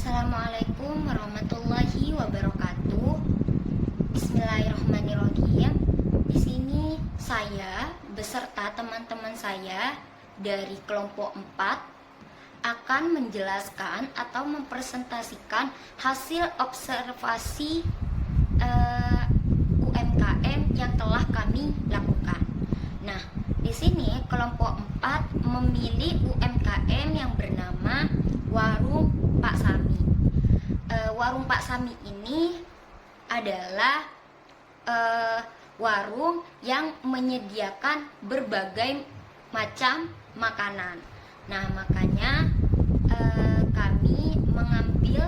Assalamualaikum warahmatullahi wabarakatuh. Bismillahirrahmanirrahim. Di sini saya beserta teman-teman saya dari kelompok 4 akan menjelaskan atau mempresentasikan hasil observasi UMKM yang telah kami lakukan. Nah, di sini kelompok 4 memilih UMKM yang bernama Warung Pak Sami. Warung Pak Sami ini adalah warung yang menyediakan berbagai macam makanan. Nah, makanya kami mengambil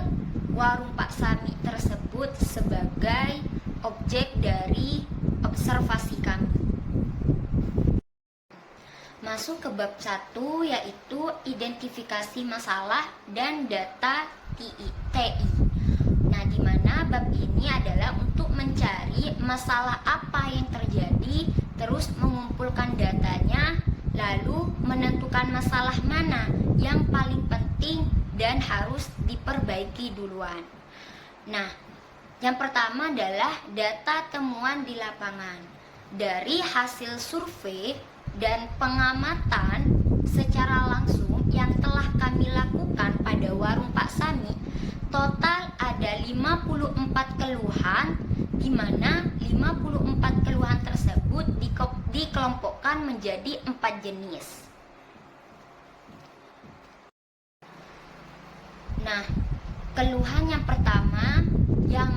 Warung Pak Sami tersebut sebagai objek dari observasi kami. Masuk ke bab 1, yaitu identifikasi masalah dan data TI. Nah, di mana bab ini adalah untuk mencari masalah apa yang terjadi, terus mengumpulkan datanya, lalu menentukan masalah mana yang paling penting dan harus diperbaiki duluan. Nah, yang pertama adalah data temuan di lapangan. Dari hasil survei dan pengamatan secara langsung yang telah kami lakukan pada Warung Pak Sami, total ada 54 keluhan, di mana 54 keluhan tersebut dikelompokkan menjadi 4 jenis. Nah, keluhan yang pertama yang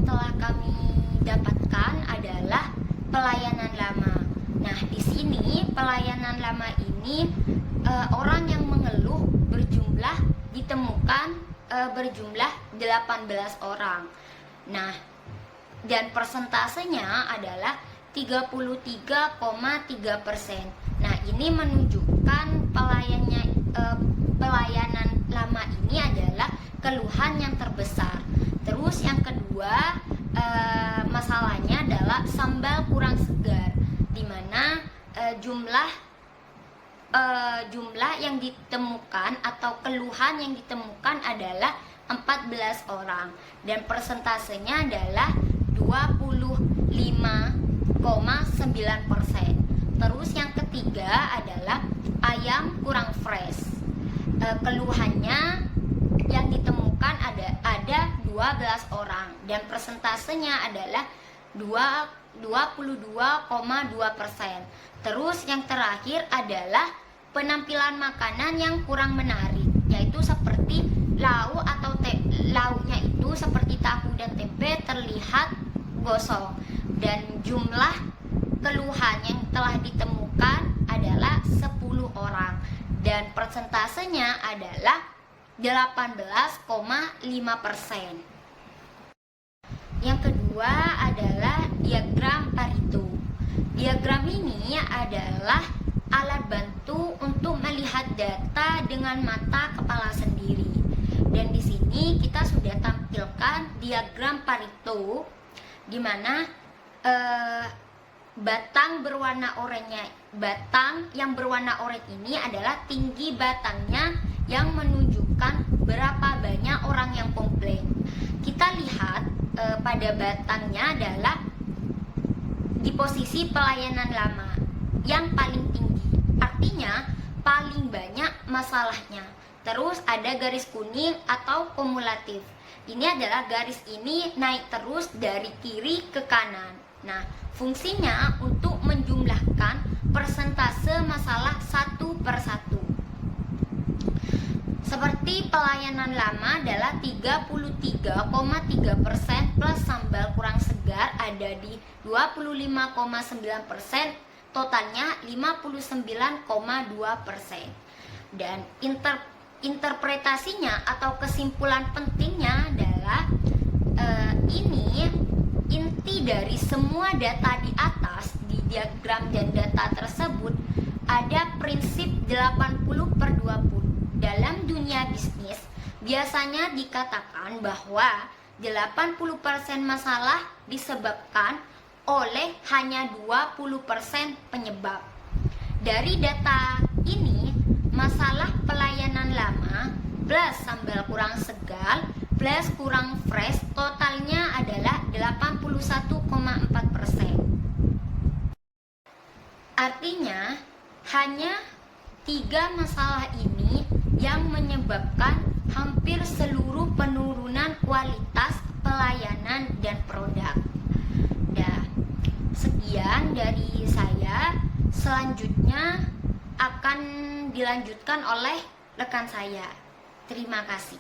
telah kami dapatkan adalah pelayanan lama. Nah, di sini pelayanan lama ini orang yang mengeluh ditemukan berjumlah 18 orang. Nah, dan persentasenya adalah 33,3%. Nah, ini menunjukkan pelayanan lama ini adalah keluhan yang terbesar. Terus yang kedua, masalahnya adalah sambal kurang segar, di mana jumlah yang ditemukan atau keluhan yang ditemukan adalah 14 orang dan persentasenya adalah 25,9%. Terus yang ketiga adalah ayam kurang fresh. Keluhannya yang ditemukan ada 12 orang dan persentasenya adalah 22,2%. Terus yang terakhir adalah penampilan makanan yang kurang menarik, yaitu seperti lauknya itu seperti tahu dan tempe terlihat gosong, dan jumlah keluhan yang telah ditemukan adalah 10 orang dan persentasenya adalah 18,5%. Yang kedua adalah diagram Pareto. Diagram ini adalah alat bantu untuk melihat data dengan mata kepala sendiri. Dan di sini kita sudah tampilkan diagram Pareto, di mana batang yang berwarna oranye ini adalah tinggi batangnya yang menunjukkan berapa banyak orang yang komplain. Kita lihat pada batangnya adalah di posisi pelayanan lama yang paling tinggi, artinya paling banyak masalahnya. Terus ada garis kuning atau kumulatif. Ini adalah garis ini naik terus dari kiri ke kanan. Nah, fungsinya untuk menjumlahkan persentase masalah satu per satu. Seperti pelayanan lama adalah 33,3% plus sambal kurang segar ada di 25,9%, totalnya 59,2%. Dan interpretasinya atau kesimpulan pentingnya adalah ini inti dari semua data di atas di diagram dan data tersebut ada prinsip 80/20. Dalam dunia bisnis biasanya dikatakan bahwa 80% masalah disebabkan oleh hanya 20% penyebab. Dari data ini, masalah pelayanan lama plus sambal kurang segar plus kurang fresh, totalnya adalah 81,4%. Artinya hanya 3 masalah ini yang menyebabkan hampir seluruh penurunan kualitas pelayanan dan produk. Nah, sekian dari saya. Selanjutnya akan dilanjutkan oleh rekan saya. Terima kasih.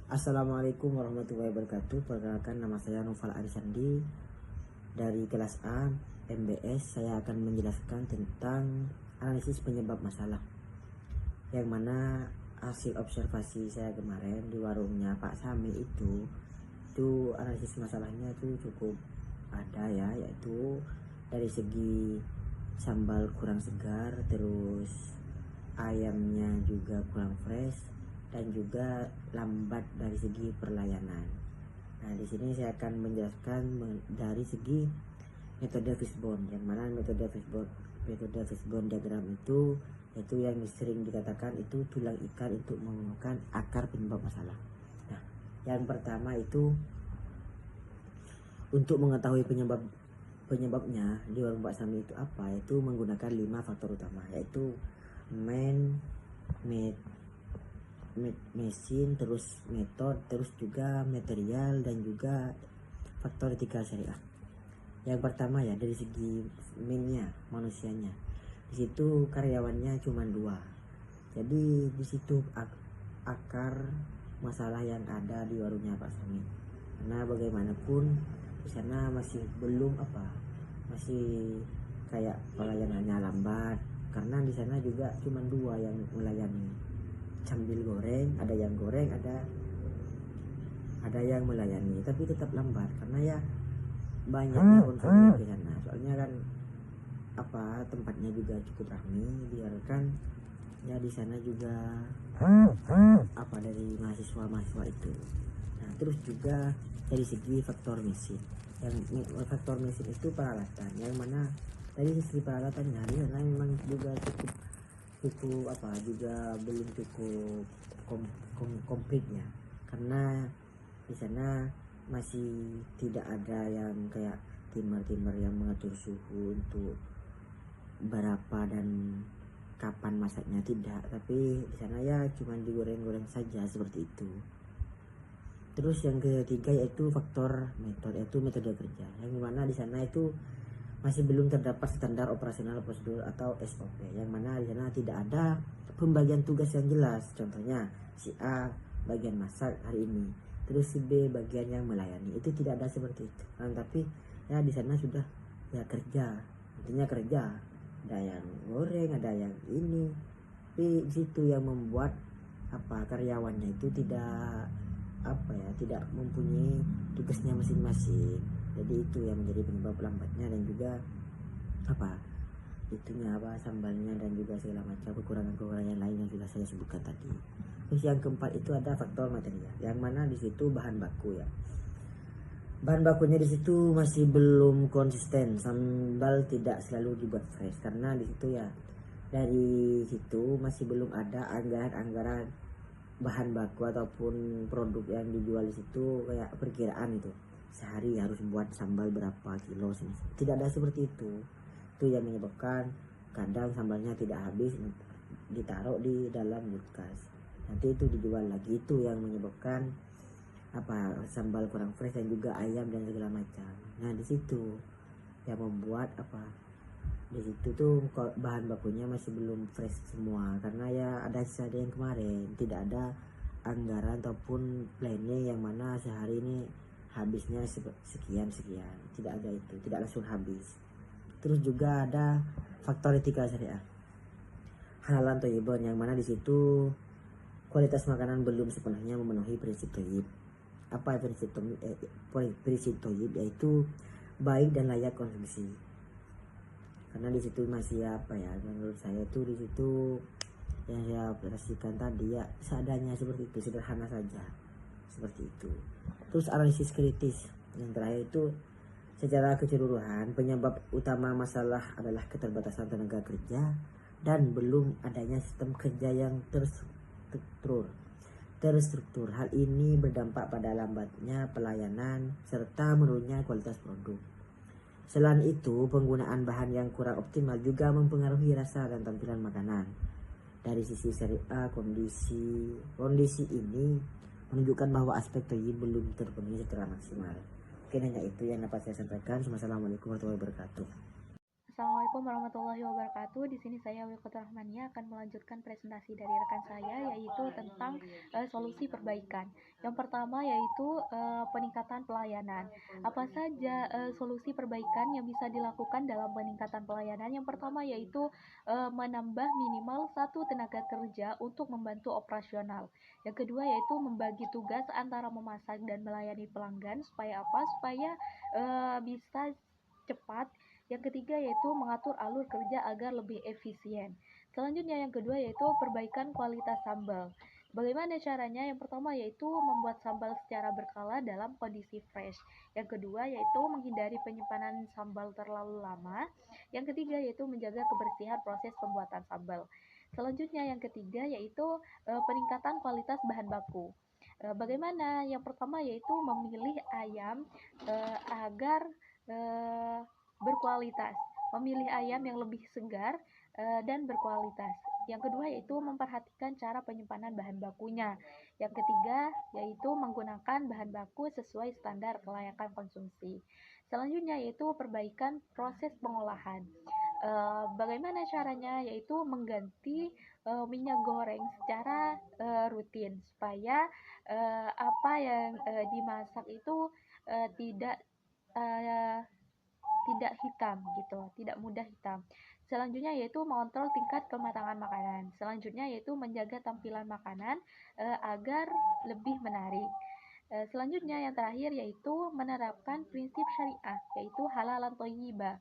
Assalamualaikum warahmatullahi wabarakatuh. Perkenalkan, nama saya Noval Arisandi dari kelas A MBS. Saya akan menjelaskan tentang analisis penyebab masalah, yang mana hasil observasi saya kemarin di warungnya Pak Sami itu analisis masalahnya itu cukup ada ya, yaitu dari segi sambal kurang segar, terus ayamnya juga kurang fresh, dan juga lambat dari segi pelayanan. Nah, di sini saya akan menjelaskan dari segi metode fishbone, yang mana metode fishbone diagram itu yaitu yang sering dikatakan itu tulang ikan untuk menemukan akar penyebab masalah. Nah, yang pertama itu untuk mengetahui penyebabnya di warung Pak Sami itu apa, itu menggunakan 5 faktor utama, yaitu mesin, terus metode, terus juga material, dan juga faktor etika syariah. Yang pertama ya dari segi mainnya, manusianya. Di situ karyawannya cuma 2. Jadi di situ akar masalah yang ada di warungnya Pak Sami. Karena bagaimanapun di sana masih belum masih kayak pelayanannya lambat, karena di sana juga cuma 2 yang melayani. Sambil goreng, ada yang goreng, ada yang melayani, tapi tetap lambat karena ya banyaknya konsumen di sana. Soalnya kan tempatnya juga cukup ramai, biarkan ya di sana juga dari mahasiswa itu. Nah, terus juga dari segi faktor mesin, yang faktor mesin itu peralatan, yang mana dari sisi peralatannya di sana memang juga cukup juga belum cukup komplit ya, karena di sana masih tidak ada yang kayak timer yang mengatur suhu untuk berapa dan kapan masaknya, tidak, tapi di sana ya cuma digoreng-goreng saja seperti itu. Terus yang ketiga yaitu faktor metode, yaitu metode kerja, yang mana di sana itu masih belum terdapat standar operasional prosedur atau SOP, yang mana di sana tidak ada pembagian tugas yang jelas. Contohnya si A bagian masak hari ini, terus si B bagian yang melayani, itu tidak ada seperti itu. Tapi ya di sana sudah ya kerja, intinya kerja, ada yang goreng, ada yang ini. Tapi di situ yang membuat karyawannya itu tidak mempunyai tugasnya masing-masing. Jadi itu yang menjadi penyebab lambatnya, dan juga sambalnya, dan juga segala macam kekurangan yang lain yang sudah saya sebutkan tadi. Terus yang keempat itu ada faktor material, yang mana di situ bahan baku ya. Bahan bakunya di situ masih belum konsisten. Sambal tidak selalu dibuat fresh, karena di situ ya dari situ masih belum ada anggaran bahan baku ataupun produk yang dijual di situ kayak perkiraan itu sehari harus buat sambal berapa kilo, tidak ada seperti itu. Itu yang menyebabkan kadang sambalnya tidak habis, ditaruh di dalam kulkas, nanti itu dijual lagi. Itu yang menyebabkan sambal kurang fresh, dan juga ayam dan segala macam. Nah, di situ yang membuat di situ tuh bahan bakunya masih belum fresh semua, karena ya ada yang kemarin tidak ada anggaran ataupun planning yang mana sehari ini habisnya sekian, tidak ada itu, tidak langsung habis. Terus juga ada faktor etika syariah, halalan thayyibun, yang mana di situ kualitas makanan belum sepenuhnya memenuhi prinsip thayyib. Apa prinsip thayyib? Yaitu baik dan layak konsumsi. Karena di situ masih menurut saya itu di situ yang saya operasikan tadi ya seadanya seperti itu, sederhana saja seperti itu. Terus analisis kritis, yang terakhir itu secara keseluruhan penyebab utama masalah adalah keterbatasan tenaga kerja, dan belum adanya sistem kerja yang terstruktur. Hal ini berdampak pada lambatnya pelayanan serta menurunnya kualitas produk. Selain itu, penggunaan bahan yang kurang optimal juga mempengaruhi rasa dan tampilan makanan. Dari sisi syariah, kondisi ini menunjukkan bahwa aspek tauhid belum terpenuhi secara maksimal. Mungkin hanya itu yang dapat saya sampaikan. Wassalamualaikum warahmatullahi wabarakatuh. Assalamualaikum warahmatullahi wabarakatuh. Di sini saya Wilkotur Rahmania akan melanjutkan presentasi dari rekan saya, yaitu tentang solusi perbaikan. Yang pertama yaitu peningkatan pelayanan. Apa saja solusi perbaikan yang bisa dilakukan dalam peningkatan pelayanan? Yang pertama yaitu menambah minimal 1 tenaga kerja untuk membantu operasional. Yang kedua yaitu membagi tugas antara memasak dan melayani pelanggan. Supaya apa? Supaya bisa cepat. Yang ketiga yaitu mengatur alur kerja agar lebih efisien. Selanjutnya yang kedua yaitu perbaikan kualitas sambal. Bagaimana caranya? Yang pertama yaitu membuat sambal secara berkala dalam kondisi fresh. Yang kedua yaitu menghindari penyimpanan sambal terlalu lama. Yang ketiga yaitu menjaga kebersihan proses pembuatan sambal. Selanjutnya yang ketiga yaitu peningkatan kualitas bahan baku. Bagaimana? Yang pertama yaitu memilih ayam agar berkualitas, memilih ayam yang lebih segar dan berkualitas. Yang kedua yaitu memperhatikan cara penyimpanan bahan bakunya. Yang ketiga yaitu menggunakan bahan baku sesuai standar kelayakan konsumsi. Selanjutnya yaitu perbaikan proses pengolahan. Bagaimana caranya? Yaitu mengganti minyak goreng secara rutin supaya apa yang dimasak itu tidak hitam gitu, tidak mudah hitam. Selanjutnya yaitu mengontrol tingkat kematangan makanan. Selanjutnya yaitu menjaga tampilan makanan agar lebih menarik. Selanjutnya yang terakhir yaitu menerapkan prinsip syariah, yaitu halalan thayyibah.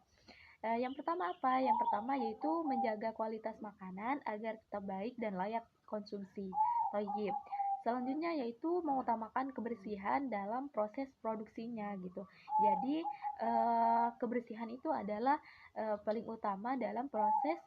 Yang pertama apa? Yang pertama yaitu menjaga kualitas makanan agar tetap baik dan layak konsumsi, thayyib. Selanjutnya yaitu mengutamakan kebersihan dalam proses produksinya gitu. Jadi kebersihan itu adalah paling utama dalam proses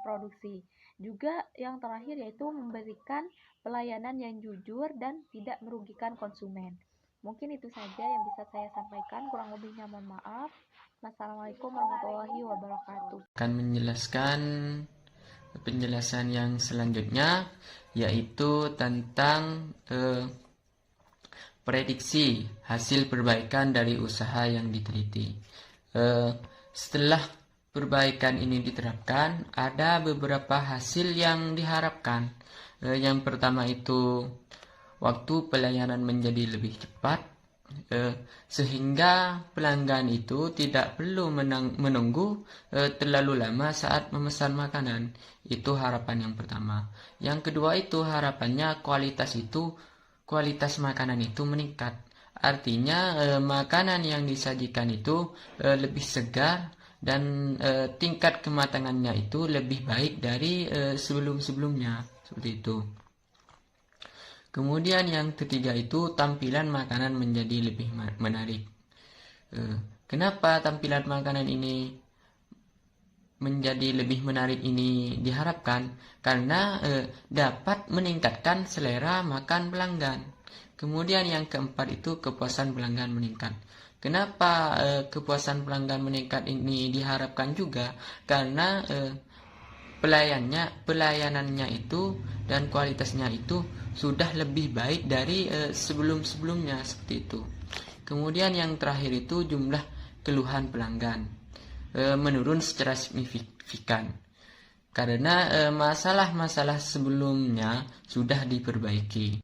produksi. Juga yang terakhir yaitu memberikan pelayanan yang jujur dan tidak merugikan konsumen. Mungkin itu saja yang bisa saya sampaikan, kurang lebihnya mohon maaf. Wassalamualaikum warahmatullahi wabarakatuh. Akan menjelaskan penjelasan yang selanjutnya, yaitu tentang prediksi hasil perbaikan dari usaha yang diteliti. Setelah perbaikan ini diterapkan, ada beberapa hasil yang diharapkan. Yang pertama itu waktu pelayanan menjadi lebih cepat, sehingga pelanggan itu tidak perlu menunggu terlalu lama saat memesan makanan. Itu harapan yang pertama. Yang kedua itu harapannya kualitas makanan itu meningkat. Artinya makanan yang disajikan itu lebih segar dan tingkat kematangannya itu lebih baik dari sebelum-sebelumnya, seperti itu. Kemudian yang ketiga itu tampilan makanan menjadi lebih menarik. Kenapa tampilan makanan ini menjadi lebih menarik ini diharapkan? Karena dapat meningkatkan selera makan pelanggan. Kemudian yang keempat itu kepuasan pelanggan meningkat. Kenapa kepuasan pelanggan meningkat ini diharapkan juga? Karena pelayanannya itu dan kualitasnya itu sudah lebih baik dari sebelum-sebelumnya, seperti itu. Kemudian yang terakhir itu jumlah keluhan pelanggan menurun secara signifikan karena masalah-masalah sebelumnya sudah diperbaiki.